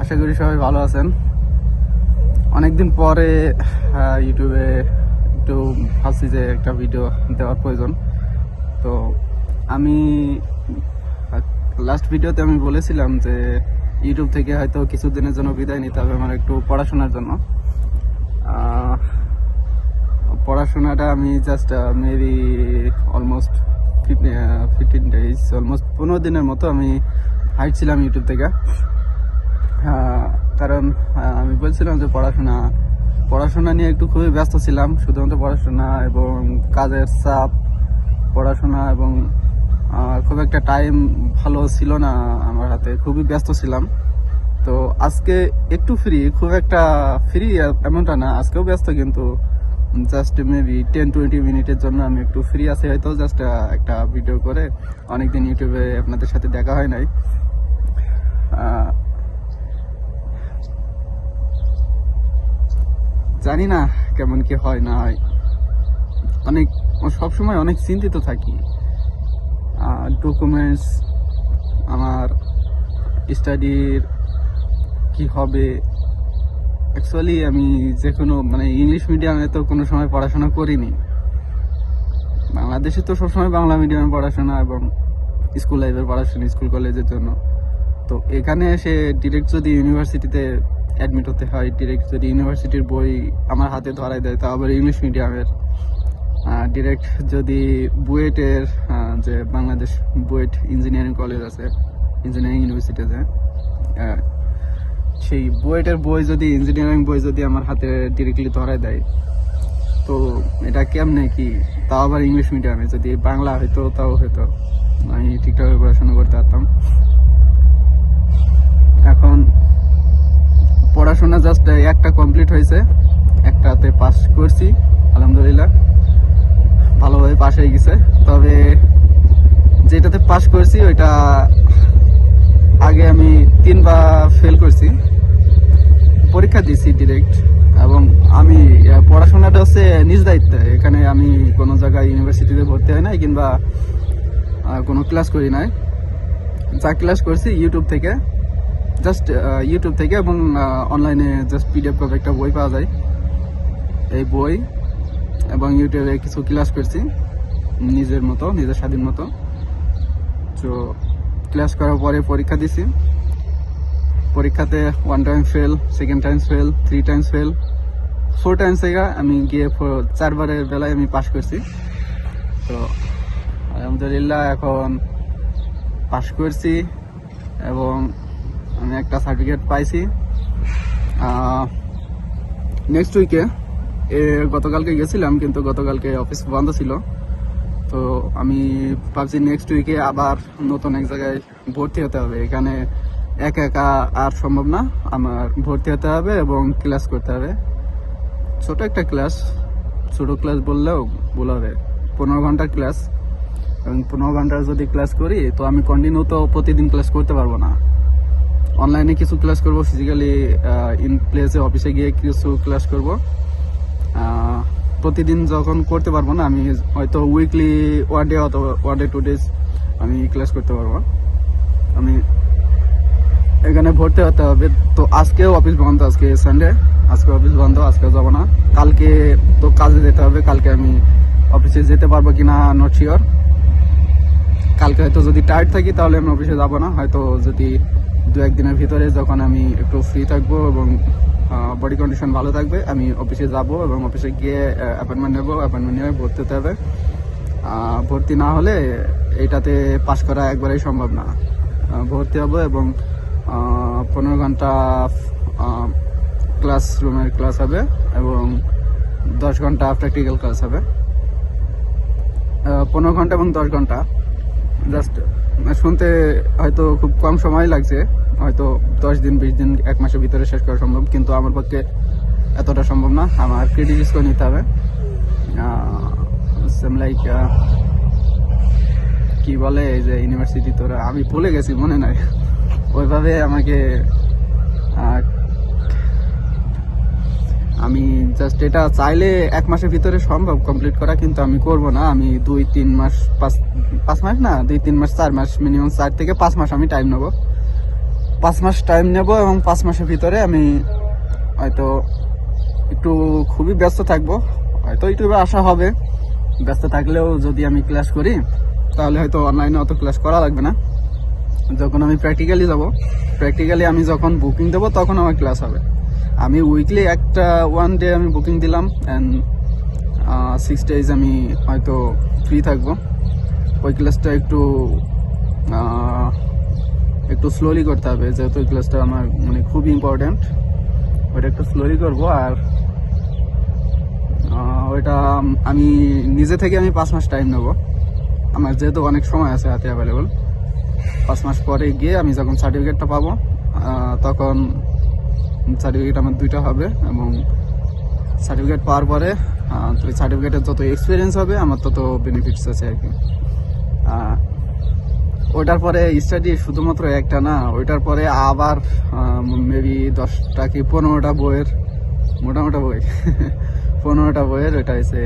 আশা করি সবাই ভালো আছেন। অনেকদিন পরে ইউটিউবে একটু ভাবছি যে একটা ভিডিও দেওয়ার প্রয়োজন। তো আমি লাস্ট ভিডিওতে আমি বলেছিলাম যে ইউটিউব থেকে হয়তো কিছুদিনের জন্য বিদায় নিতে হবে আমার একটু পড়াশোনার জন্য। পড়াশোনাটা আমি just maybe almost 15 days, almost 15 দিনের মতো আমি হাইটছিলাম ইউটিউব থেকে। কারণ আমি বলছিলাম যে পড়াশোনা নিয়ে একটু খুবই ব্যস্ত ছিলাম, শুধুমাত্র পড়াশোনা এবং কাজের চাপ, পড়াশোনা এবং খুব একটা টাইম ভালো ছিল না আমার হাতে, খুবই ব্যস্ত ছিলাম। তো আজকে একটু ফ্রি, খুব একটা ফ্রি এমনটা না, আজকেও ব্যস্ত, কিন্তু জাস্ট মেবি 10-20 মিনিটের জন্য আমি একটু ফ্রি আছি হয়তো, জাস্ট একটা ভিডিও করে। অনেকদিন ইউটিউবে আপনাদের সাথে দেখা হয় নাই। জানি না কেমন কি হয় না হয়, সবসময় অনেক চিন্তিত থাকি। ডকুমেন্টস, আমার স্টাডির কি হবে। অ্যাকচুয়ালি আমি যে কোনো ইংলিশ মিডিয়ামে তো কোনো সময় পড়াশোনা করিনি। বাংলাদেশে তো সবসময় বাংলা মিডিয়ামে পড়াশোনা এবং স্কুল লাইফের পড়াশোনা, স্কুল কলেজের জন্য। তো এখানে এসে ডিরেক্ট যদি ইউনিভার্সিটিতে অ্যাডমিট হতে হয়, ডিরেক্ট যদি ইউনিভার্সিটির বই আমার হাতে ধরাই দেয়, তা আবার ইংলিশ মিডিয়ামের, ডিরেক্ট যদি বুয়েটের, যে বাংলাদেশ বুয়েট ইঞ্জিনিয়ারিং কলেজ আছে, ইঞ্জিনিয়ারিং ইউনিভার্সিটি আছে, সেই বুয়েটের বই যদি, ইঞ্জিনিয়ারিং বই যদি আমার হাতে ডিরেক্টলি ধরাই দেয়, তো এটা কেমনে কি, তাও আবার ইংলিশ মিডিয়ামে। যদি বাংলা হয়তো তাও হয়তো আমি ঠিকঠাক পড়াশোনা করতে পারতাম। এখন পড়াশোনা জাস্ট একটা কমপ্লিট হয়েছে, একটাতে পাস করছি আলহামদুলিল্লাহ, ভালোভাবে পাস হয়ে গেছে। তবে যেটাতে পাস করছি ওইটা আগে আমি 3বার ফেল করছি, পরীক্ষা দিয়েছি ডিরেক্ট। এবং আমি পড়াশোনাটা হচ্ছে নিজ দায়িত্বে, এখানে আমি কোনো জায়গায় ইউনিভার্সিটিতে ভর্তি হয় নাই কিংবা কোনো ক্লাস করি নাই। যা ক্লাস করছি ইউটিউব থেকে, জাস্ট ইউটিউব থেকে, এবং অনলাইনে জাস্ট পিডিএফ কপি একটা বই পাওয়া যায়, এই বই এবং ইউটিউবে কিছু ক্লাস করছি নিজের মতো, নিজের স্বাধীন মতো। তো ক্লাস করার পরে পরীক্ষা দিছি। পরীক্ষাতে 1 time fail, 2nd time fail, 3 Times fail, 4 Times থেকে আমি গিয়ে 4বারের বেলায় আমি পাস করছি। তো আলহামদুলিল্লাহ এখন পাস করছি এবং আমি একটা সার্টিফিকেট পাইছি। নেক্সট উইকে, গতকালকে গেছিলাম কিন্তু গতকালকে অফিস বন্ধ ছিল। তো আমি ভাবছি নেক্সট উইকে আবার নতুন এক জায়গায় ভর্তি হতে হবে। এখানে একা আর সম্ভব না, আমার ভর্তি হতে হবে এবং ক্লাস করতে হবে। ছোট একটা ক্লাস, ছোট ক্লাস বললেও ভুল হবে, 15 ঘন্টার ক্লাস। এবং 15 ঘন্টার যদি ক্লাস করি তো আমি কন্টিনিউ তো প্রতিদিন ক্লাস করতে পারবো না। অনলাইনে কিছু ক্লাস করব, ফিজিক্যালি ইন প্লেসে অফিসে গিয়ে কিছু ক্লাস করব। প্রতিদিন যখন করতে পারবো না, আমি হয়তো উইকলি 1 ডে অথবা 1 ডে 2 ডেজ আমি ক্লাস করতে পারবো। আমি এখানে ভর্তি হতে হবে। তো আজকেও অফিস বন্ধ, আজকে সানডে, আজকে অফিস বন্ধ, আজকে যাবো না। কালকে তো কাজে যেতে হবে, কালকে আমি অফিসে যেতে পারবো কিনা নট শিওর। কালকে হয়তো যদি টায়ার্ড থাকি তাহলে আমি অফিসে যাবো না, হয়তো যদি 2-1 দিনের ভিতরে যখন আমি একটু ফ্রি থাকবো এবং বডি কন্ডিশন ভালো থাকবে, আমি অফিসে যাব এবং অফিসে গিয়ে অ্যাপয়েন্টমেন্ট নেবো। অ্যাপয়েন্টমেন্ট নিয়ে ভর্তি হতে হবে। ভর্তি না হলে এটাতে পাস করা একবারেই সম্ভব না। ভর্তি হবো এবং 15 ঘন্টা ক্লাসরুমের ক্লাস হবে এবং 10 ঘন্টা প্র্যাকটিক্যাল ক্লাস হবে। 15 ঘন্টা এবং 10 ঘন্টা, জাস্ট শুনতে হয়তো খুব কম সময় লাগছে, হয়তো 10 দিন 20 দিন 1 মাসের ভিতরে শেষ করা সম্ভব, কিন্তু আমার পক্ষে এতটা সম্ভব না। আমার ক্রেডিট স্কোর নিতে হবে। লাইক কি বলে এই যে ইউনিভার্সিটি, তোরা আমি ভুলে গেছি, মনে নাই, ওইভাবে আমাকে আমি জাস্ট এটা চাইলে 1 মাসের ভিতরে সম্ভব কমপ্লিট করা, কিন্তু আমি করব না। আমি 2-3 মাস, 5 মাস না, 2-3 মাস, 4 মাস, মিনিমাম 4 থেকে 5 মাস আমি টাইম নেবো। 5 মাস টাইম নেব এবং 5 মাসের ভিতরে আমি হয়তো একটু খুবই ব্যস্ত থাকবো, হয়তো ইউটিউবে আসা হবে। ব্যস্ত থাকলেও যদি আমি ক্লাস করি তাহলে হয়তো অনলাইনে অত ক্লাস করা লাগবে না। যখন আমি প্র্যাকটিক্যালি যাব, প্র্যাকটিক্যালি আমি যখন বুকিং দেবো তখন আমার ক্লাস হবে। আমি উইকলি একটা 1 ডে আমি বুকিং দিলাম অ্যান্ড 6 days আমি হয়তো ফ্রি থাকবো। ওই ক্লাসটা একটু স্লোলি করতে হবে, যেহেতু ওই ক্লাসটা আমার মানে খুবই ইম্পর্ট্যান্ট। ওইটা একটু স্লোলি করবো। আর ওইটা আমি নিজে থেকে আমি 5 মাস টাইম নেবো। আমার যেহেতু অনেক সময় আছে হাতে অ্যাভেলেবল, 5 মাস পরে গিয়ে আমি যখন সার্টিফিকেটটা পাবো তখন সার্টিফিকেট আমার 2টা হবে এবং সার্টিফিকেট পাওয়ার পরে ওই সার্টিফিকেটের যত এক্সপিরিয়েন্স হবে আমার তত বেনিফিটস আছে আর কি। ওইটার পরে স্টাডি শুধুমাত্র একটা না, ওইটার পরে আবার মেবি 10টা কি 15টা বইয়ের, মোটামোটা বই 15টা বইয়ের ওইটা এসে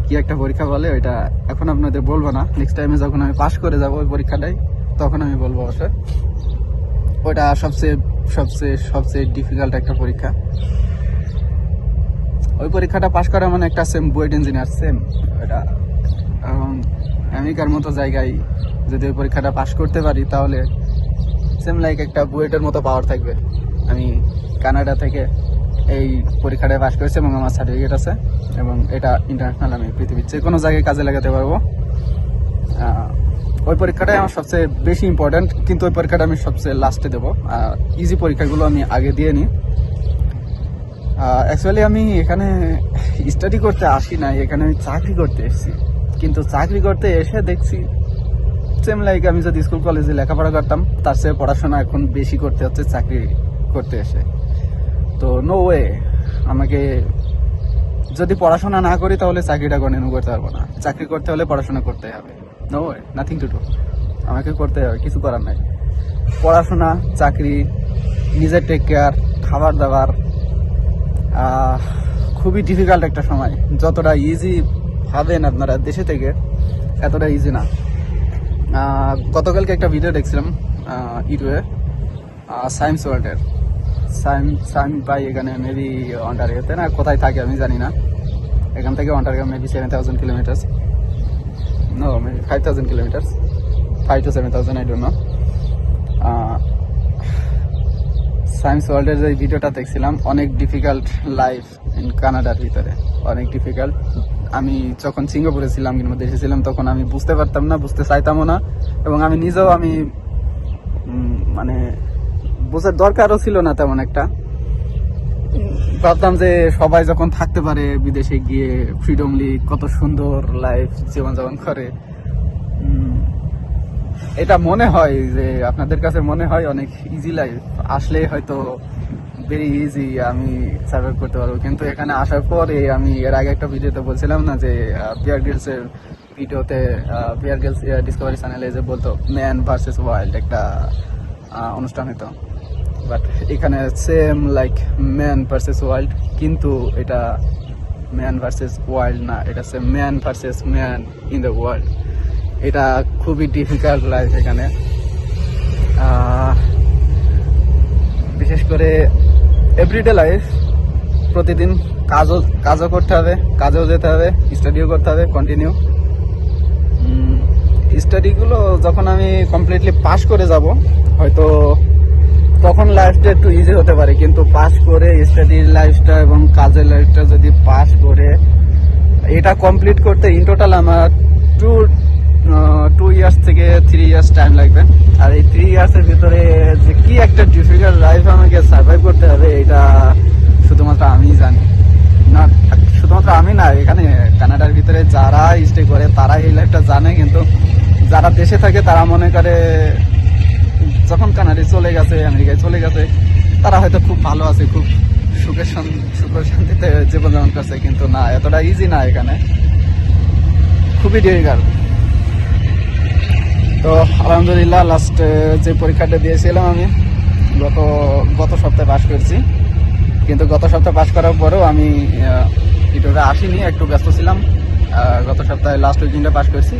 কি একটা পরীক্ষা বলে, ওইটা এখন আপনাদের বলবো না। নেক্সট টাইমে যখন আমি পাস করে যাবো ওই পরীক্ষাটাই তখন আমি বলবো অবশ্যই। ওইটা সবচেয়ে ডিফিকাল্ট একটা পরীক্ষা। ওই পরীক্ষাটা পাস করা মানে একটা সেম বুয়েট ইঞ্জিনিয়ার, সেম ওইটা। আমেরিকার মতো জায়গায় যদি ওই পরীক্ষাটা পাস করতে পারি তাহলে সেম লাইক একটা বুয়েটের মতো পাওয়ার থাকবে। আমি কানাডা থেকে এই পরীক্ষাটা পাস করেছি এবং আমার সার্টিফিকেট আছে এবং এটা ইন্টারন্যাশনাল, আমি পৃথিবীর যে কোনো জায়গায় কাজে লাগাতে পারবো। ওই পরীক্ষাটাই আমার সবচেয়ে বেশি ইম্পর্ট্যান্ট, কিন্তু ওই পরীক্ষাটা আমি সবচেয়ে লাস্টে দেবো। ইজি পরীক্ষাগুলো আমি আগে দিয়ে নিই। অ্যাকচুয়ালি আমি এখানে স্টাডি করতে আসি নাই, এখানে আমি চাকরি করতে এসেছি। কিন্তু চাকরি করতে এসে দেখছি সেম লাইক আমি যদি স্কুল কলেজে লেখাপড়া করতাম তার চেয়ে পড়াশোনা এখন বেশি করতে হচ্ছে চাকরি করতে এসে। তো নো ওয়ে, আমাকে যদি পড়াশোনা না করি তাহলে চাকরিটা কন্টিনিউ করতে পারবো না। চাকরি করতে হলে পড়াশোনা করতে হবে। No way, nothing to do, আমাকে করতে হবে, কিছু করার নাই। পড়াশোনা, চাকরি, নিজের টেক কেয়ার, খাবার দাবার, খুবই ডিফিকাল্ট একটা সময়। যতটা ইজি ভাবেন আপনারা দেশে থেকে, এতটা ইজি না। গতকালকে একটা ভিডিও দেখছিলাম ইউটিউবে সায়েন্স ওয়ার্ল্ডের। সাইম ভাই এখানে মেবি অন্টারিওতে না কোথায় থাকে আমি জানি না, এখান থেকে Ontario maybe 7,000 kilometre, know maybe 5,000 kilometre, 5 to 7,000, I don't know. Science ওয়ার্ল্ডের যে ভিডিওটা দেখছিলাম, অনেক ডিফিকাল্ট লাইফ ইন কানাডার ভিতরে, অনেক ডিফিকাল্ট। আমি যখন সিঙ্গাপুরে ছিলাম কিংবা দেশে ছিলাম তখন আমি বুঝতে পারতাম না, বুঝতে চাইতামও না, এবং আমি নিজেও মানে বোঝার দরকারও ছিল না তেমন একটা। ভাবতাম যে সবাই যখন থাকতে পারে বিদেশে গিয়ে ফ্রিডমলি, কত সুন্দর লাইফ জীবনযাপন করে। এটা মনে হয় যে আপনাদের কাছে মনে হয় অনেক ইজি লাইফ, আসলে হয়তো ভেরি ইজি আমি সার্ভাইভ করতে পারবো। কিন্তু এখানে আসার পরে আমি এর আগে একটা ভিডিওতে বলছিলাম না যে বিয়ার গ্রিলস এর ভিডিওতে, বিয়ার গ্রিলস ডিসকভারি চ্যানেলে যে বলতো ম্যান ভার্সেস ওয়াইল্ড একটা অনুষ্ঠান হতো, বাট এখানে same like man versus wild, কিন্তু এটা ম্যান ভার্সেস ওয়াইল্ড না, এটা হচ্ছে man versus man in the world. এটা খুবই ডিফিকাল্ট লাইফ এখানে। বিশেষ করে এভরিডে লাইফ, প্রতিদিন কাজও করতে হবে, কাজেও যেতে হবে, স্টাডিও করতে হবে কন্টিনিউ। স্টাডিগুলো যখন আমি কমপ্লিটলি পাস করে যাব হয়তো তখন লাইফটা একটু ইজি হতে পারে, কিন্তু পাস করে স্টাডির লাইফটা এবং কাজের লাইফটা যদি পাস করে এটা কমপ্লিট করতে ইন টোটাল আমার 2 ইয়ার্স থেকে 3 ইয়ার্স টাইম লাগবে। আর এই 3 ইয়ার্সের ভিতরে যে কি একটা ডিফিকাল্ট লাইফ আমাকে সার্ভাইভ করতে হবে এটা শুধুমাত্র আমিই জানি। না শুধুমাত্র আমি না, এখানে কানাডার ভিতরে যারা স্টে করে তারা এই লাইফটা জানে, কিন্তু যারা দেশে থাকে তারা মনে করে যখন কানাডায় চলে গেছে, আমেরিকায় চলে গেছে, তারা হয়তো খুব ভালো আছে, খুব সুখের শান্তিতে জীবনযাপন করছে। কিন্তু না, এতটা ইজি না, এখানে খুবই ডিফিকাল্ট। তো আলহামদুলিল্লাহ লাস্ট যে পরীক্ষাটা দিয়েছিলাম আমি গত সপ্তাহে পাস করছি, কিন্তু গত সপ্তাহে পাস করার পরেও আমি ভিডিওটা আসিনি, একটু ব্যস্ত ছিলাম। গত সপ্তাহে লাস্ট উইকেন্ডে পাস করছি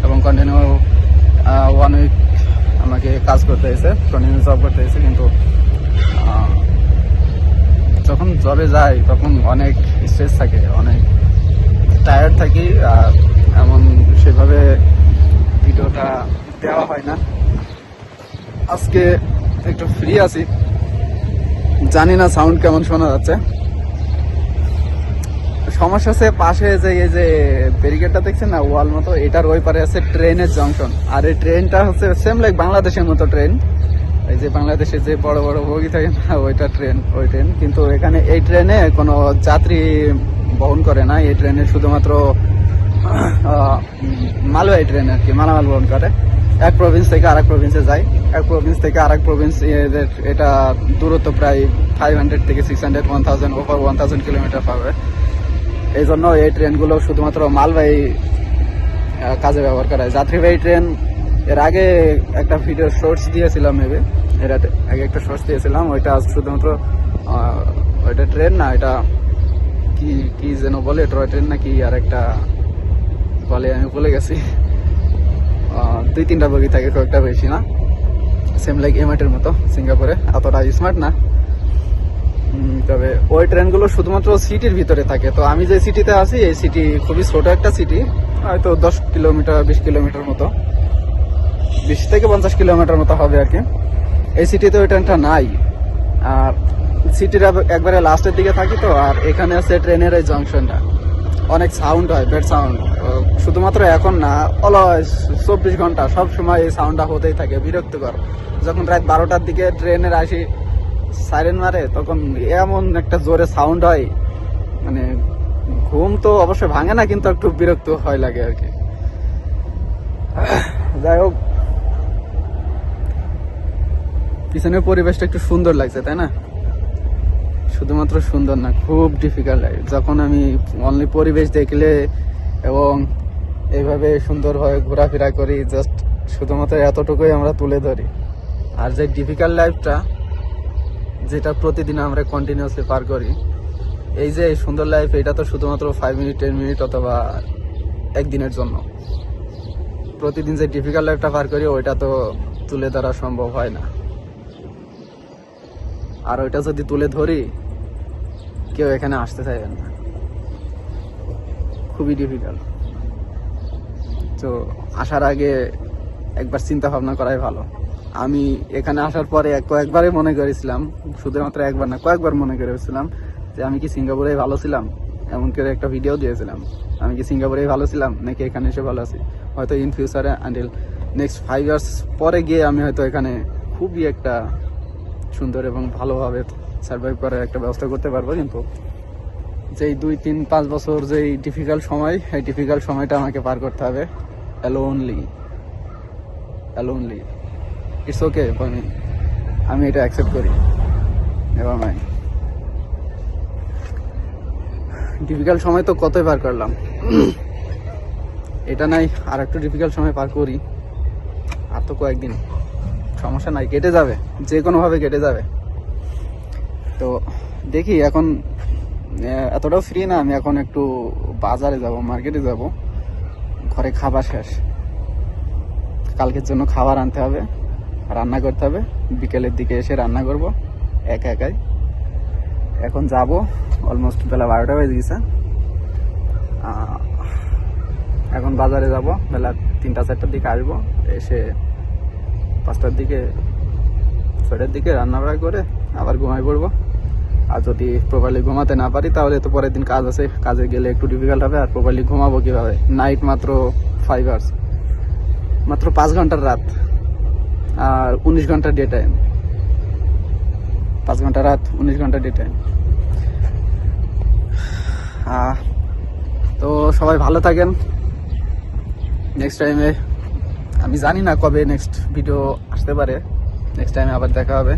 এবং কন্টিনিউ 1 উইক আমাকে কাজ করতে হয়েছে, কন্টিনিউ জব করতে হয়েছে। কিন্তু যখন জবে যাই তখন অনেক স্ট্রেস থাকে, অনেক টায়ার্ড থাকি, আর এমন সেভাবে ভিডিওটা দেওয়া হয় না। আজকে একটু ফ্রি আছি, জানি না সাউন্ড কেমন শোনা যাচ্ছে। সমস্যা আছে পাশে যে এই যে ব্যারিকেডটা দেখছেন না, ওয়াল মতো, এটার ওই পারে আছে ট্রেনের জংশন। আর এই ট্রেনটা হচ্ছে সেম লাইক বাংলাদেশের মতো ট্রেন, এই যে বাংলাদেশে যে বড় বড় বগি থাকে না, ওইটা ট্রেন, ওই ট্রেন। কিন্তু এখানে এই ট্রেনে কোনো যাত্রী বহন করে না, এই ট্রেনে শুধুমাত্র মালবাহী ট্রেন আর কি, মালামাল বহন করে। এক প্রভিন্স থেকে আরেক প্রভিন্সে যায়, এক প্রভিন্স থেকে আরেক প্রভিন্স। এটা দূরত্ব প্রায় 500 থেকে 600, 1000, ওভার 1000 কিলোমিটার পাবে। এই জন্য এই ট্রেনগুলো শুধুমাত্র মালবাহী কাজে ব্যবহার করা হয়। যাত্রীবাহী ট্রেন এর আগে একটা ভিডিও শর্টস দিয়েছিলাম, মেবি এর আগে একটা শর্টস দিয়েছিলাম, ওইটা শুধুমাত্র ওইটা ট্রেন না, এটা কি কি যেন বলে, টয় ট্রেন নাকি আর একটা বলে, আমি ভুলে গেছি। 2-3টা বগি থাকে, খুব একটা বেশি না, সেম লাইক এমআইটের মতো। সিঙ্গাপুরে এতটা স্মার্ট না, তবে ওই ট্রেনগুলো শুধুমাত্র সিটির ভিতরে থাকে। তো আমি যে সিটিতে আছি, এই সিটি খুবই ছোট একটা সিটি, হয়তো 10 কিলোমিটার 20 কিলোমিটার মতো, 20 থেকে 50 কিলোমিটার মতো হবে আর কি। এই সিটিতে ওই ট্রেনটা নাই, আর সিটির একবারে লাস্টের দিকে থাকি তো। আর এখানে আছে ট্রেনের এই জংশনটা, অনেক সাউন্ড হয়, বেড সাউন্ড। শুধুমাত্র এখন না, অলওয়েজ 24 ঘন্টা সব সময় এই সাউন্ডটা হতেই থাকে, বিরক্তিকর। যখন রাত 12টার দিকে ট্রেনের আসি সাইরেন মারে, তখন এমন একটা জোরে সাউন্ড হয়, মানে ঘুম তো অবশ্যই ভাঙে না, কিন্তু একটু বিরক্ত হয় লাগে আর কি। যাই হোক, পিছনের পরিবেশটা একটু সুন্দর লাগছে, তাই না? শুধুমাত্র সুন্দর না, খুব ডিফিকাল্ট লাগে যখন আমি অনলি পরিবেশ দেখলে এবং এইভাবে সুন্দরভাবে ঘোরাফেরা করি, জাস্ট শুধুমাত্র এতটুকুই আমরা তুলে ধরি। আর যে ডিফিকাল্ট লাইফটা, যেটা প্রতিদিন আমরা কন্টিনিউয়াসলি পার করি, এই যে সুন্দর লাইফ, এটা তো শুধুমাত্র 5 মিনিট 10 মিনিট অথবা একদিনের জন্য। প্রতিদিন যে ডিফিকাল্ট লাইফটা পার করি, ওইটা তো তুলে ধরা সম্ভব হয় না। আর ওইটা যদি তুলে ধরি, কেউ এখানে আসতে চাইবেন না, খুবই ডিফিকাল্ট। তো আসার আগে একবার চিন্তা ভাবনা করাই ভালো। আমি এখানে আসার পরে কয়েকবারই মনে করেছিলাম, শুধুমাত্র একবার না, কয়েকবার মনে করেছিলাম যে আমি কি সিঙ্গাপুরেই ভালো ছিলাম। এমন করে একটা ভিডিও দিয়েছিলাম, আমি কি সিঙ্গাপুরেই ভালো ছিলাম নাকি এখানে এসে ভালো আছি। হয়তো ইন ফিউচারে আনটিল নেক্সট 5 ইয়ার্স পরে গিয়ে আমি হয়তো এখানে খুবই একটা সুন্দর এবং ভালোভাবে সার্ভাইভ করার একটা ব্যবস্থা করতে পারবো। কিন্তু যেই 2-3-5 বছর যেই ডিফিকাল্ট সময়, এই ডিফিকাল্ট সময়টা আমাকে পার করতে হবে অ্যালোনলি। ইটস ওকে ফর মি, আমি এটা অ্যাকসেপ্ট করি। নেভার মাইন্ড, ডিফিকাল্ট সময় তো কতই পার করলাম, এটা নাই আর একটু ডিফিকাল্ট সময় পার করি, আর তো কয়েকদিন, সমস্যা নাই, কেটে যাবে, যে কোনোভাবে কেটে যাবে। তো দেখি, এখন এতটাও ফ্রি না আমি, এখন একটু বাজারে যাব, মার্কেটে যাব। ঘরে খাবার শেষ, কালকের জন্য খাবার আনতে হবে, রান্না করতে হবে। বিকেলের দিকে এসে রান্না করব একাই। এখন যাব, অলমোস্ট বেলা 12টা বেজে গেছে। এখন বাজারে যাব, বেলা 3-4টার দিকে আসবো, এসে 5টার দিকে 6টার দিকে রান্না বাড়া করে আবার ঘুমাই পড়বো। আর যদি প্রপারলি ঘুমাতে না পারি, তাহলে তো পরের দিন কাজ আছে, কাজে গেলে একটু ডিফিকাল্ট হবে। আর প্রপারলি ঘুমাবো কিভাবে? নাইট মাত্র 5 আওয়ার্স, মাত্র 5 ঘন্টার রাত আর 19 ঘন্টা ডে টাইম। 5 ঘন্টা রাত, 19 ঘন্টা ডে টাইম। তো সবাই ভালো থাকেন। নেক্সট টাইমে আমি জানি না কবে নেক্সট ভিডিও আসতে পারে, নেক্সট টাইমে আবার দেখা হবে।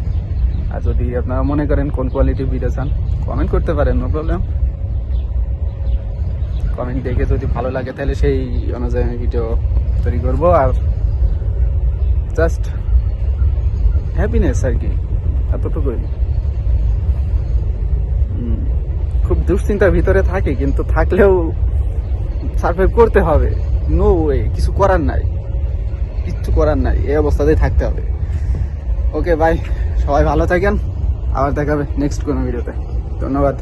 আর যদি আপনারা মনে করেন কোন কোয়ালিটির ভিডিও চান, কমেন্ট করতে পারেন, নো প্রবলেম। কমেন্ট দেখে যদি ভালো লাগে, তাহলে সেই অনুযায়ী আমি ভিডিও তৈরি করবো। আর জাস্ট হ্যাপিনেস আর কি, এতটুকুই। খুব দুশ্চিন্তার ভিতরে থাকি, কিন্তু থাকলেও সার্ভাইভ করতে হবে, নো ওয়ে, কিছু করার নাই। কিচ্ছু করার নাই, এই অবস্থাতেই থাকতে হবে। ওকে ভাই, সবাই ভালো থাকেন, আবার দেখাবে নেক্সট কোনো ভিডিওতে। ধন্যবাদ।